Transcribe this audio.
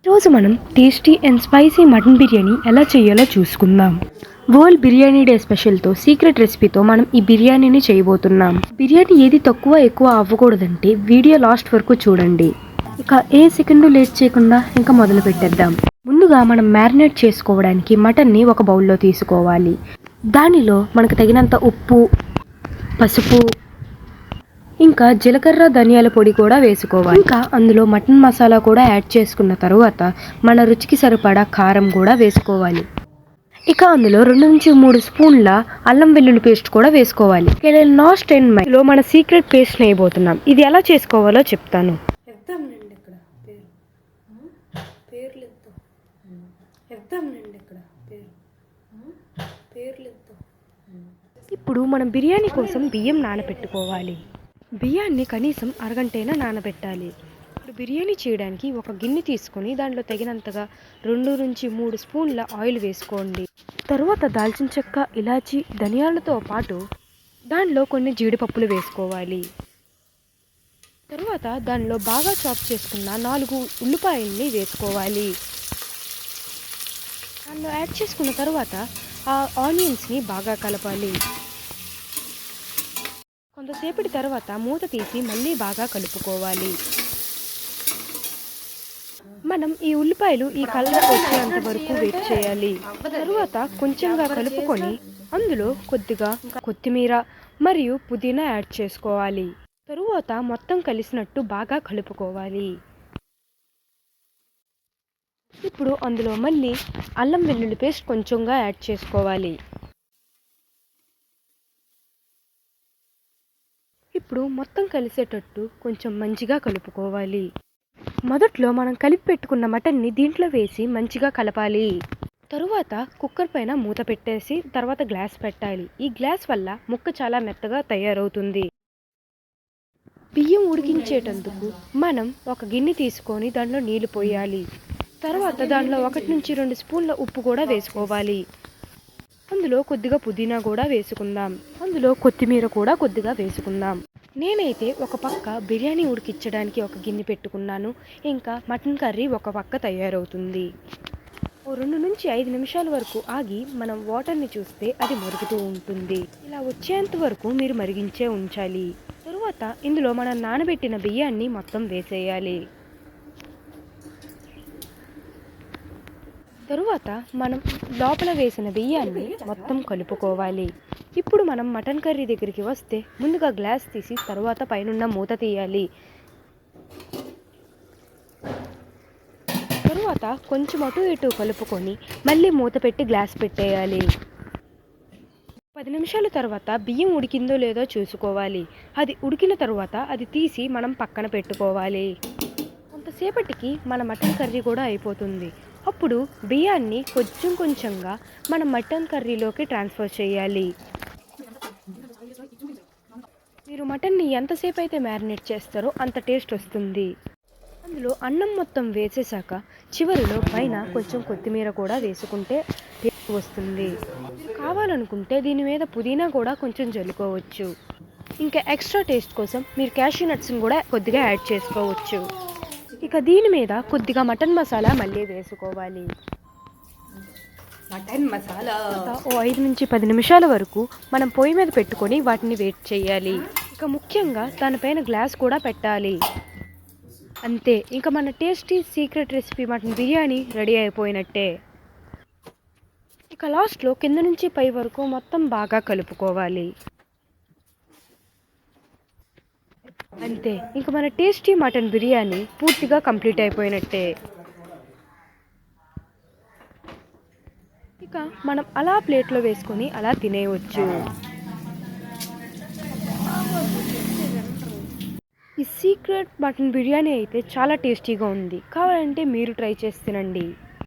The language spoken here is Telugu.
ఈరోజు మనం tasty and spicy mutton biryani ఎలా చేయాలో చూసుకుందాం. వరల్డ్ బిర్యానీ డే స్పెషల్తో సీక్రెట్ రెసిపీతో మనం ఈ బిర్యానీని చేయబోతున్నాం. బిర్యానీ ఏది తక్కువ ఎక్కువ అవ్వకూడదంటే వీడియో లాస్ట్ వరకు చూడండి. ఇక ఏ సెకండ్ లేట్ చేయకుండా ఇంకా మొదలు పెట్టేద్దాం. ముందుగా మనం మ్యారినేట్ చేసుకోవడానికి మటన్ని ఒక బౌల్లో తీసుకోవాలి. దానిలో మనకు తగినంత ఉప్పు, పసుపు, ఇంకా జీలకర్ర ధనియాల పొడి కూడా వేసుకోవాలి. ఇంకా అందులో మటన్ మసాలా కూడా యాడ్ చేసుకున్న తర్వాత మన రుచికి సరిపడా కారం కూడా వేసుకోవాలి. ఇక అందులో 2 నుంచి 3 స్పూన్ల అల్లం వెల్లుల్లి పేస్ట్ కూడా వేసుకోవాలి. లాస్ట్ అండ్ మైలో మన సీక్రెట్ పేస్ట్ వేయబోతున్నాం. ఇది ఎలా చేసుకోవాలో చెప్తాను. ఇప్పుడు మనం బిర్యానీ కోసం బియ్యం నానబెట్టుకోవాలి. బియ్యాన్ని కనీసం అరగంటైనా నానబెట్టాలి. ఇప్పుడు బిర్యానీ చేయడానికి ఒక గిన్నె తీసుకొని దాంట్లో తగినంతగా 2 నుంచి 3 స్పూన్ల ఆయిల్ వేసుకోండి. తరువాత దాల్చిన చెక్క, ఇలాచి, ధనియాలతో పాటు దానిలో కొన్ని జీడిపప్పులు వేసుకోవాలి. తరువాత దానిలో బాగా చాప్ చేసుకున్న 4 ఉల్లిపాయల్ని వేసుకోవాలి. దానిలో యాడ్ చేసుకున్న తర్వాత ఆ ఆనియన్స్ని బాగా కలపాలి. కొంతసేపటి తర్వాత మూత తీసి మళ్ళీ బాగా కలుపుకోవాలి. మనం ఈ ఉల్లిపాయలు ఈ కలర్ వచ్చేంత వరకు వెయిట్ చేయాలి. తరువాత కొంచెంగా కలుపుకొని అందులో కొద్దిగా కొత్తిమీర మరియు పుదీనా యాడ్ చేసుకోవాలి. తరువాత మొత్తం కలిసినట్టు బాగా కలుపుకోవాలి. ఇప్పుడు అందులో మళ్ళీ అల్లం వెల్లుల్లి పేస్ట్ కొంచెంగా యాడ్ చేసుకోవాలి. ఇప్పుడు మొత్తం కలిసేటట్టు కొంచెం మంచిగా కలుపుకోవాలి. మొదట్లో మనం కలిపి పెట్టుకున్న మటన్ని దీంట్లో వేసి మంచిగా కలపాలి. తరువాత కుక్కర్ పైన మూత పెట్టేసి తర్వాత గ్లాస్ పెట్టాలి. ఈ గ్లాస్ వల్ల ముక్క చాలా మెత్తగా తయారవుతుంది. బియ్యం ఉడికించేటందుకు మనం ఒక గిన్నె తీసుకొని దాంట్లో నీళ్లు పోయాలి. తర్వాత దాంట్లో 1 నుంచి 2 స్పూన్ల ఉప్పు కూడా వేసుకోవాలి. అందులో కొద్దిగా పుదీనా కూడా వేసుకుందాం. అందులో కొత్తిమీర కూడా కొద్దిగా వేసుకుందాం. నేనైతే ఒక పక్క బిర్యానీ ఉడికించడానికి ఒక గిన్నె పెట్టుకున్నాను. ఇంకా మటన్ కర్రీ ఒక పక్క తయారవుతుంది. 2 నుంచి 5 నిమిషాల వరకు ఆగి మనం వాటర్ని చూస్తే అది మరుగుతూ ఉంటుంది. ఇలా వచ్చేంత వరకు మీరు మరిగించే ఉంచాలి. తరువాత ఇందులో మనం నానబెట్టిన బియ్యాన్ని మొత్తం వేసేయాలి. తరువాత మనం లోపల వేసిన బియ్యాన్ని మొత్తం కలుపుకోవాలి. ఇప్పుడు మనం మటన్ కర్రీ దగ్గరికి వస్తే ముందుగా గ్లాస్ తీసి తరువాత పైనున్న మూత తీయాలి. తరువాత కొంచెం అటు ఇటు కలుపుకొని మళ్ళీ మూత పెట్టి గ్లాస్ పెట్టేయాలి. 10 నిమిషాల తర్వాత బియ్యం ఉడికిందో లేదో చూసుకోవాలి. అది ఉడికిన తర్వాత అది తీసి మనం పక్కన పెట్టుకోవాలి. కొంతసేపటికి మన మటన్ కర్రీ కూడా అయిపోతుంది. అప్పుడు బియ్యాన్ని కొంచెం కొంచెంగా మనం మటన్ కర్రీలోకి ట్రాన్స్ఫర్ చేయాలి. మీరు మటన్ని ఎంతసేపు అయితే మ్యారినేట్ చేస్తారో అంత టేస్ట్ వస్తుంది. అందులో అన్నం మొత్తం వేసేసాక చివరిలో పైన కొంచెం కొత్తిమీర కూడా వేసుకుంటే టేస్ట్ వస్తుంది. మీరు కావాలనుకుంటే దీని మీద పుదీనా కూడా కొంచెం జల్లుకోవచ్చు. ఇంకా ఎక్స్ట్రా టేస్ట్ కోసం మీరు క్యాష్యూ నట్స్ని కూడా కొద్దిగా యాడ్ చేసుకోవచ్చు. ఇక దీని మీద కొద్దిగా మటన్ మసాలా మళ్ళీ వేసుకోవాలి. మటన్ మసాలా 5 నుంచి 10 నిమిషాల వరకు మనం పొయ్యి మీద పెట్టుకొని వాటిని వెయిట్ చేయాలి. ఇక ముఖ్యంగా దానిపైన గ్లాస్ కూడా పెట్టాలి. అంతే, ఇంకా మన tasty secret recipe mutton biryani ready అయిపోయినట్టే. ఇక లాస్ట్లో కింద నుంచి పై వరకు మొత్తం బాగా కలుపుకోవాలి. అంతే, ఇంకా మన టేస్టీ మటన్ బిర్యానీ పూర్తిగా కంప్లీట్ అయిపోయినట్టే. ఇక మనం అలా ప్లేట్లో వేసుకొని అలా తినేయవచ్చు. ఈ సీక్రెట్ మటన్ బిర్యానీ అయితే చాలా టేస్టీగా ఉంది. కావాలంటే మీరు ట్రై చేసి తినండి.